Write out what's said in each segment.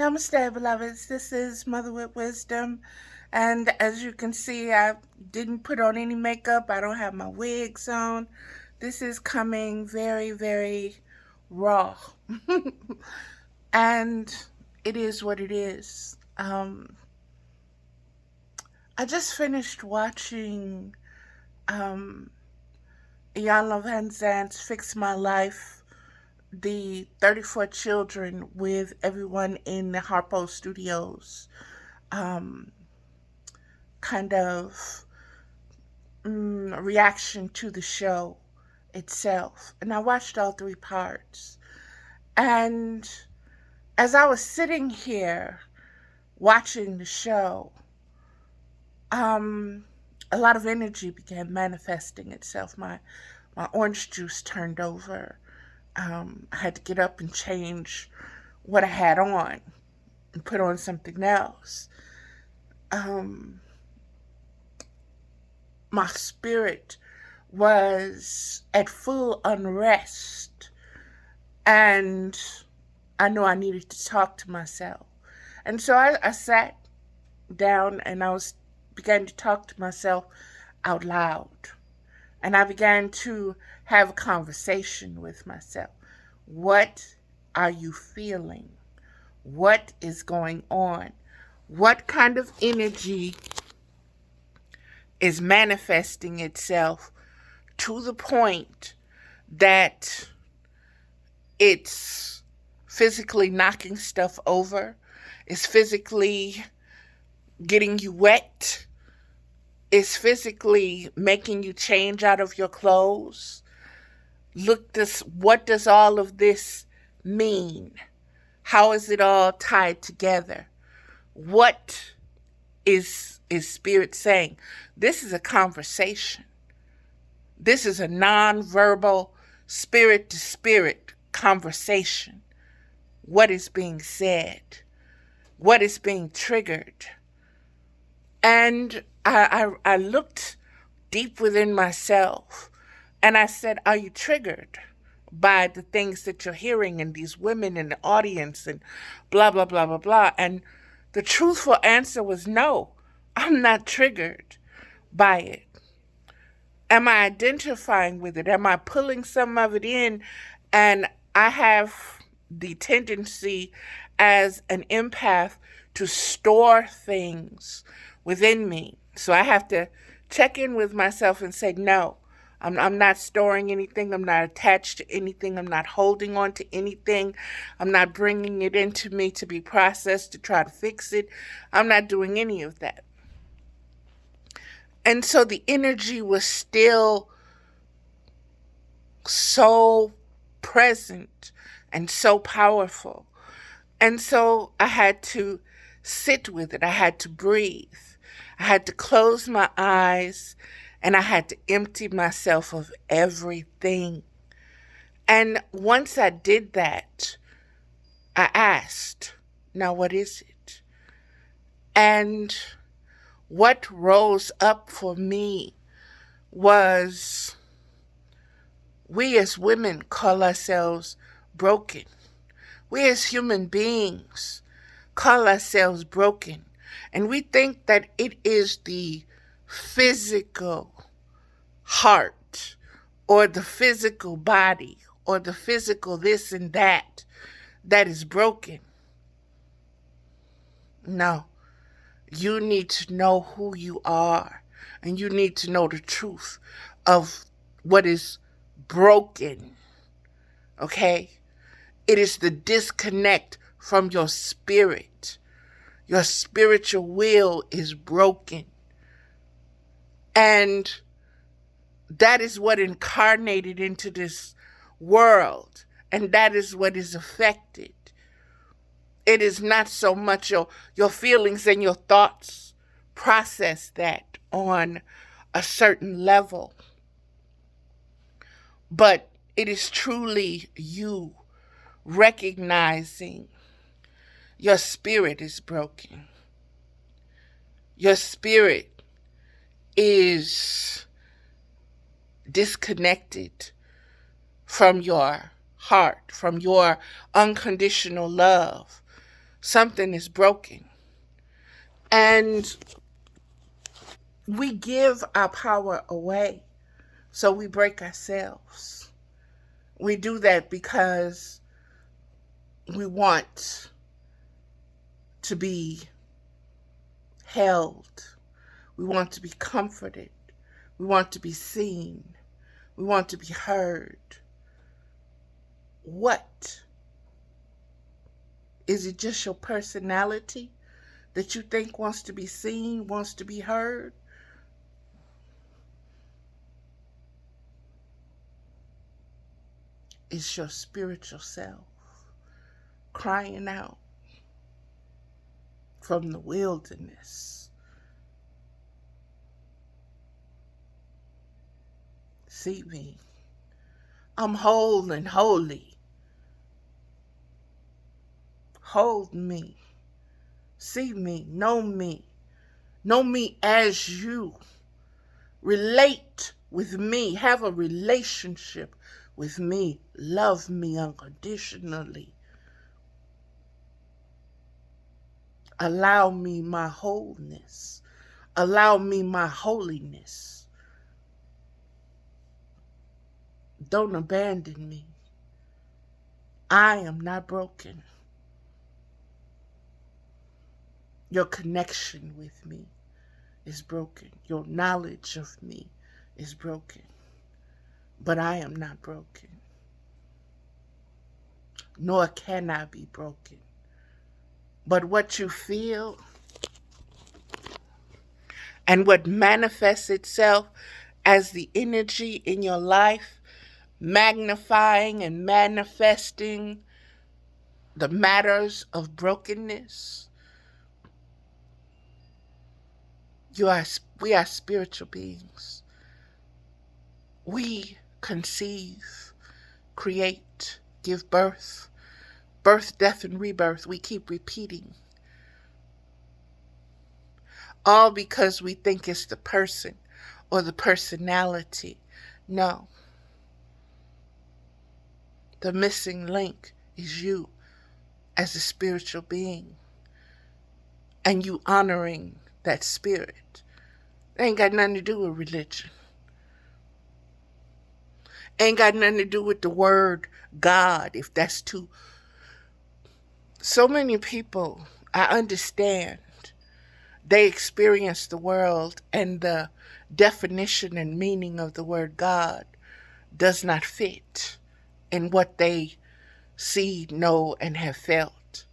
Namaste, beloveds. This is Mother with Wisdom. And as you can see, I didn't put on any makeup. I don't have my wigs on. This is coming very, very raw. And it is what it is. I just finished watching Iyanla Vanzants Fix My Life, the 34 children with everyone in the Harpo Studios um, kind of reaction to the show itself. And I watched all three parts. And as I was sitting here watching the show, a lot of energy began manifesting itself. My orange juice turned over. I had to get up and change what I had on and put on something else. My spirit was at full unrest, and I knew I needed to talk to myself. And so I sat down and began to talk to myself out loud. And I began to have a conversation with myself. What are you feeling? What is going on? What kind of energy is manifesting itself to the point that it's physically knocking stuff over, it's physically getting you wet, it's physically making you change out of your clothes? What does all of this mean? How is it all tied together? What is Spirit saying? This is a conversation. This is a non-verbal, spirit-to-spirit conversation. What is being said? What is being triggered? And I looked deep within myself and I said, are you triggered by the things that you're hearing and these women in the audience and blah, blah, blah, blah, blah? And the truthful answer was no, I'm not triggered by it. Am I identifying with it? Am I pulling some of it in? And I have the tendency as an empath to store things within me. So I have to check in with myself and say, no, I'm not storing anything. I'm not attached to anything. I'm not holding on to anything. I'm not bringing it into me to be processed to try to fix it. I'm not doing any of that. And so the energy was still so present and so powerful. And so I had to sit with it. I had to breathe. I had to close my eyes and I had to empty myself of everything. And once I did that, I asked, now what is it? And what rose up for me was, we as women call ourselves broken. We as human beings call ourselves broken. And we think that it is the physical heart or the physical body or the physical this and that is broken. No. You need to know who you are, and you need to know the truth of what is broken, okay? It is the disconnect from your spirit. Your spiritual will is broken. And that is what incarnated into this world, and that is what is affected. It is not so much your feelings and your thoughts process that on a certain level, but it is truly you recognizing your spirit is broken. Your spirit is disconnected from your heart, from your unconditional love. Something is broken. And we give our power away. So we break ourselves. We do that because we want to be held. We want to be comforted. We want to be seen. We want to be heard. What? Is it just your personality that you think wants to be seen, wants to be heard? It's your spiritual self crying out from the wilderness. See me. I'm whole and holy. Hold me. See me. Know me. Know me as you. Relate with me. Have a relationship with me. Love me unconditionally. Allow me my wholeness. Allow me my holiness. Don't abandon me. I am not broken. Your connection with me is broken. Your knowledge of me is broken. But I am not broken. Nor can I be broken. But what you feel and what manifests itself as the energy in your life, magnifying and manifesting the matters of brokenness, we are spiritual beings. We conceive, create, give birth, death, and rebirth. We keep repeating. All because we think it's the person or the personality. No. The missing link is you as a spiritual being. And you honoring that spirit. It ain't got nothing to do with religion. Ain't got nothing to do with the word God, if that's too. So many people, I understand, they experience the world and the definition and meaning of the word God does not fit in what they see, know, and have felt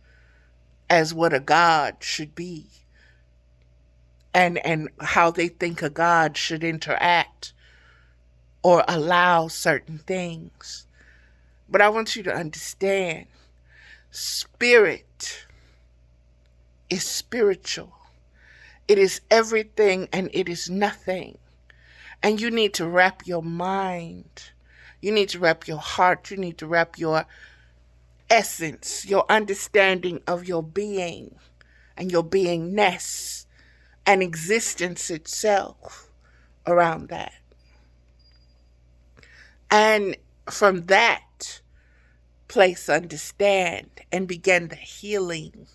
as what a God should be and how they think a God should interact or allow certain things. But I want you to understand, spirit is spiritual. It is everything and it is nothing. And you need to wrap your mind, you need to wrap your heart, you need to wrap your essence, your understanding of your being and your beingness and existence itself around that. And from that place, understand and begin the healing.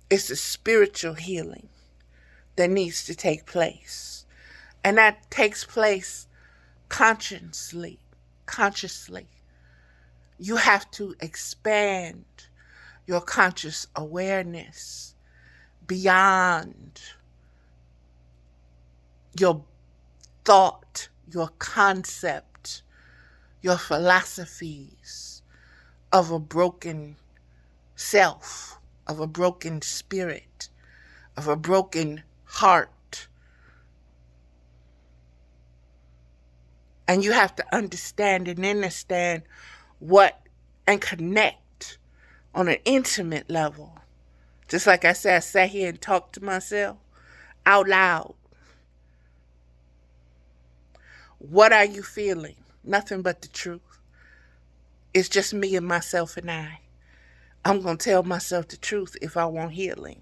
It's a spiritual healing that needs to take place. And that takes place consciously. You have to expand your conscious awareness beyond your thought, your concept, your philosophies of a broken self, of a broken spirit, of a broken heart. And you have to understand and understand what and connect on an intimate level. Just like I said, I sat here and talked to myself out loud. What are you feeling? Nothing but the truth. It's just me and myself and I. I'm going to tell myself the truth if I want healing.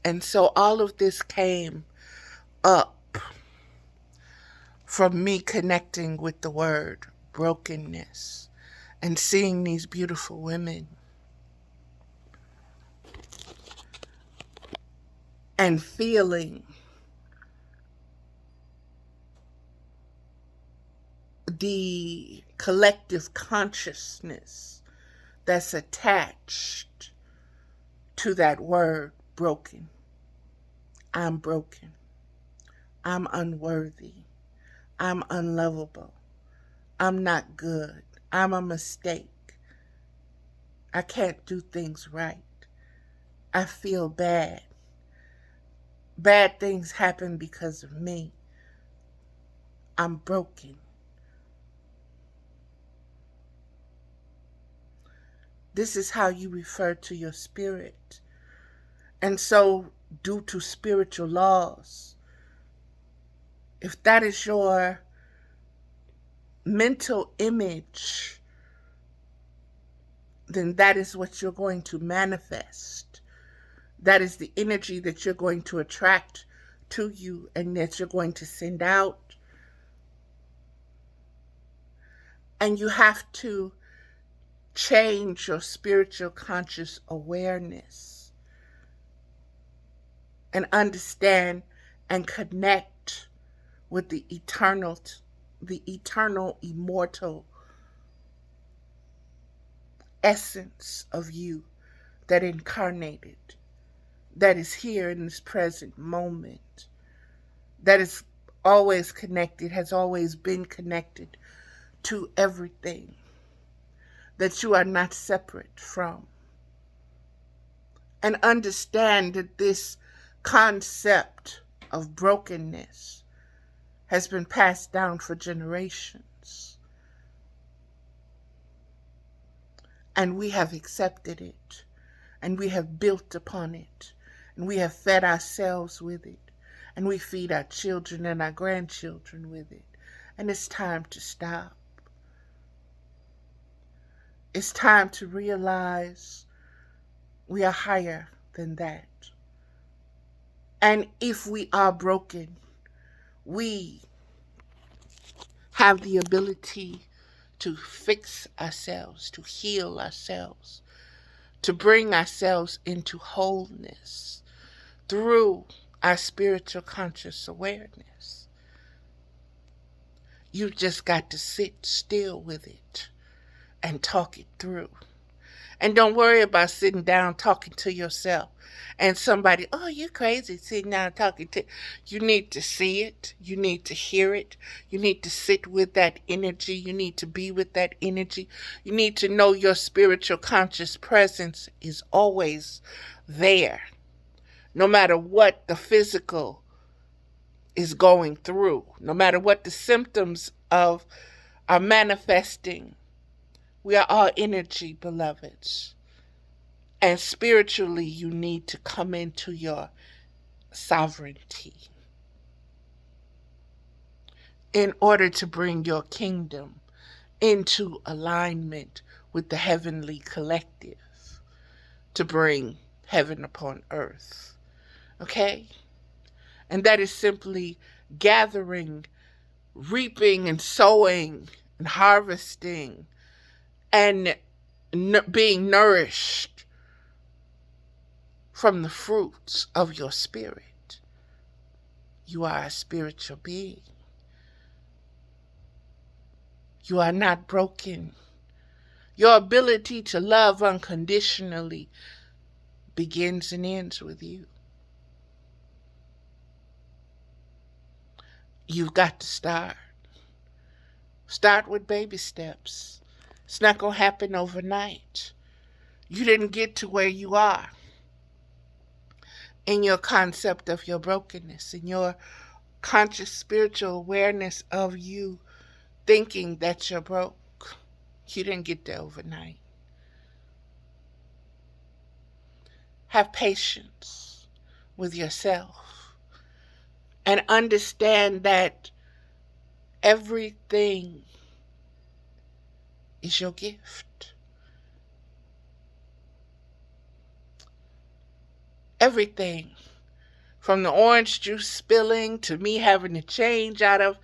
And so all of this came up from me connecting with the word brokenness and seeing these beautiful women and feeling the collective consciousness that's attached to that word broken. I'm broken. I'm unworthy. I'm unlovable. I'm not good. I'm a mistake. I can't do things right. I feel bad. Bad things happen because of me. I'm broken. This is how you refer to your spirit. And so, due to spiritual laws, if that is your mental image, then that is what you're going to manifest. That is the energy that you're going to attract to you and that you're going to send out. And you have to change your spiritual conscious awareness and understand and connect with the eternal, immortal essence of you that incarnated, that is here in this present moment, that is always connected, has always been connected to everything, that you are not separate from. And understand that this concept of brokenness has been passed down for generations. And we have accepted it, and we have built upon it, and we have fed ourselves with it, and we feed our children and our grandchildren with it. And it's time to stop. It's time to realize we are higher than that. And if we are broken, we have the ability to fix ourselves, to heal ourselves, to bring ourselves into wholeness through our spiritual conscious awareness. You just got to sit still with it and talk it through. And don't worry about sitting down talking to yourself and somebody, oh, you crazy sitting down talking to. You need to see it. You need to hear it. You need to sit with that energy. You need to be with that energy. You need to know your spiritual conscious presence is always there, no matter what the physical is going through, no matter what the symptoms of are manifesting. We are all energy, beloveds. And spiritually, you need to come into your sovereignty in order to bring your kingdom into alignment with the heavenly collective, to bring heaven upon earth. Okay? And that is simply gathering, reaping and sowing and harvesting and being nourished from the fruits of your spirit. You are a spiritual being. You are not broken. Your ability to love unconditionally begins and ends with you. You've got to start. Start with baby steps. It's not going to happen overnight. You didn't get to where you are in your concept of your brokenness, in your conscious spiritual awareness of you thinking that you're broke. You didn't get there overnight. Have patience with yourself and understand that everything is your gift. Everything, from the orange juice spilling to me having to change out of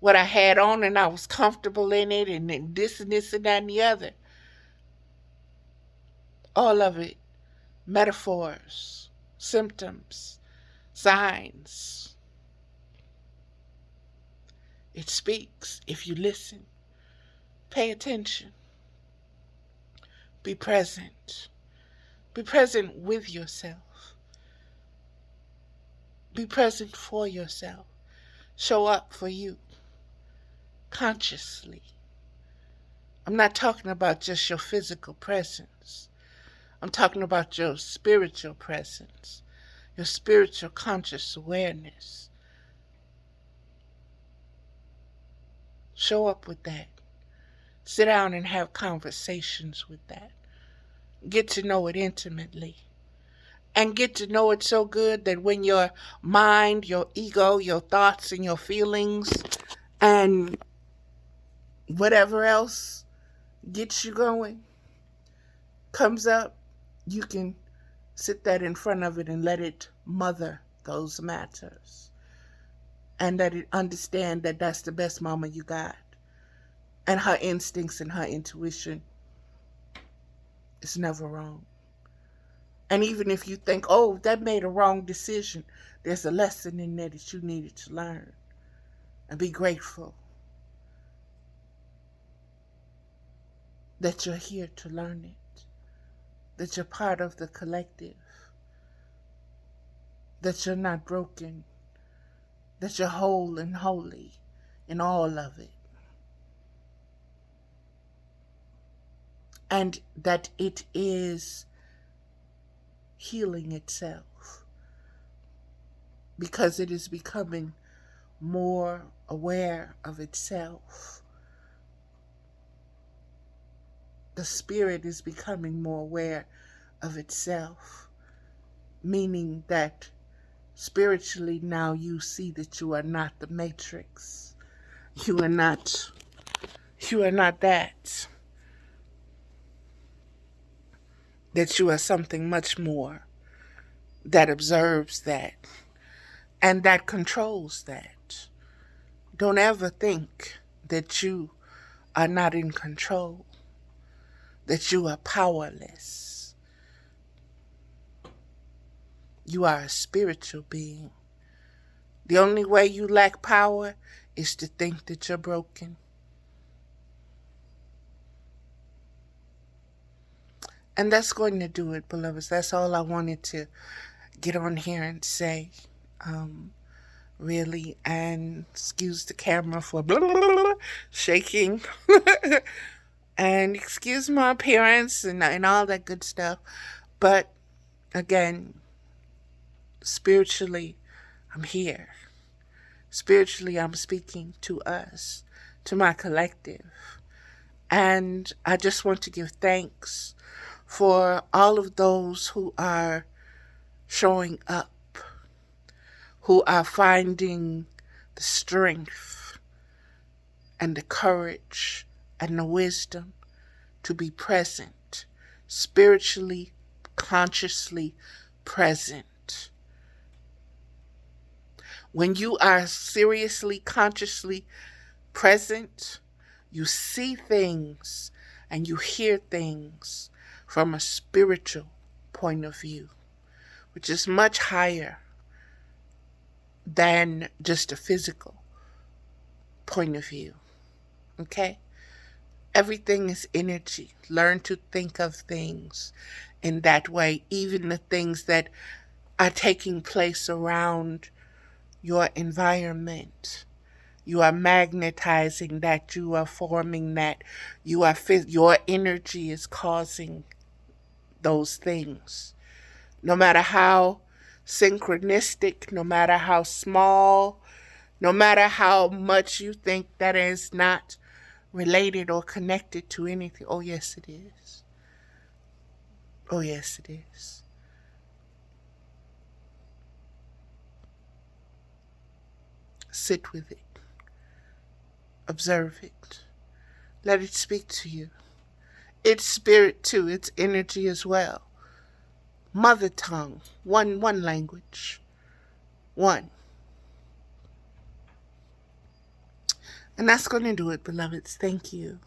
what I had on and I was comfortable in it, and then this and this and that and the other. All of it, metaphors, symptoms, signs. It speaks if you listen. Pay attention. Be present. Be present with yourself. Be present for yourself. Show up for you consciously. I'm not talking about just your physical presence. I'm talking about your spiritual presence, your spiritual conscious awareness. Show up with that. Sit down and have conversations with that. Get to know it intimately. And get to know it so good that when your mind, your ego, your thoughts, and your feelings, and whatever else gets you going, comes up, you can sit that in front of it and let it mother those matters. And that it understand that that's the best mama you got. And her instincts and her intuition is never wrong. And even if you think, oh, that made a wrong decision, there's a lesson in there that you needed to learn. And be grateful that you're here to learn it. That you're part of the collective. That you're not broken. That you're whole and holy in all of it. And that it is healing itself. Because it is becoming more aware of itself. The spirit is becoming more aware of itself. Meaning that spiritually now you see that you are not the matrix. You are not that. That you are something much more that observes that and that controls that. Don't ever think that you are not in control, that you are powerless. You are a spiritual being. The only way you lack power is to think that you're broken. And that's going to do it, beloveds. That's all I wanted to get on here and say. Really. And excuse the camera for shaking. And excuse my appearance and all that good stuff. But again, spiritually, I'm here. Spiritually, I'm speaking to us, to my collective. And I just want to give thanks for all of those who are showing up, who are finding the strength and the courage and the wisdom to be present, spiritually, consciously present. When you are seriously, consciously present, you see things and you hear things from a spiritual point of view, which is much higher than just a physical point of view. Okay? Everything is energy. Learn to think of things in that way, even the things that are taking place around your environment. You are magnetizing that, you are forming that, your energy is causing those things. No matter how synchronistic, no matter how small, no matter how much you think that is not related or connected to anything. Oh, yes, it is. Oh, yes, it is. Sit with it. Observe it. Let it speak to you. It's spirit too. It's energy as well. Mother tongue. One language. One. And that's going to do it, beloveds. Thank you.